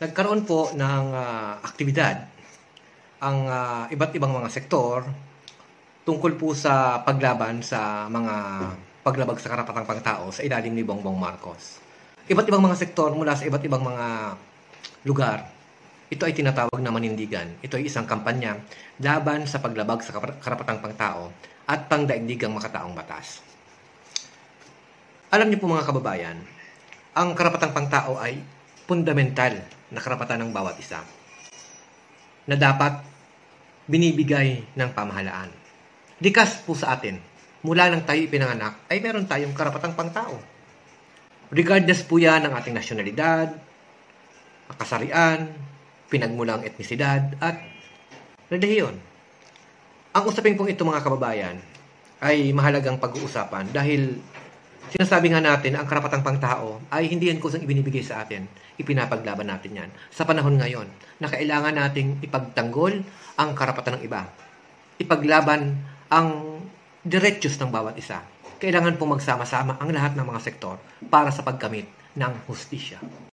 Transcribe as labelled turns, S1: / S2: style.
S1: Nagkaroon po ng aktibidad ang iba't ibang mga sektor tungkol po sa paglaban sa mga paglabag sa karapatang pangtao sa ilalim ni Bongbong Marcos. Iba't ibang mga sektor mula sa iba't ibang mga lugar. Ito ay tinatawag na manindigan. Ito ay isang kampanya laban sa paglabag sa karapatang pangtao at pangdaigdigang makataong batas. Alam niyo po mga kababayan, ang karapatang pangtao ay fundamental na karapatan ng bawat isa na dapat binibigay ng pamahalaan. Likas po sa atin, mula nang tayo ipinanganak, ay meron tayong karapatang pangtao. Regardless po yan ng ating nasyonalidad, kasarian, pinagmulang etnisidad, at relihiyon. Ang usapin pong ito mga kababayan ay mahalagang pag-uusapan dahil sinasabi nga natin ang karapatang pangtao ay hindi yan kusang ibinibigay sa atin. Ipinapaglaban natin yan. Sa panahon ngayon na kailangan nating ipagtanggol ang karapatan ng iba. Ipaglaban ang diretsos ng bawat isa. Kailangan po magsama-sama ang lahat ng mga sektor para sa pagkamit ng hustisya.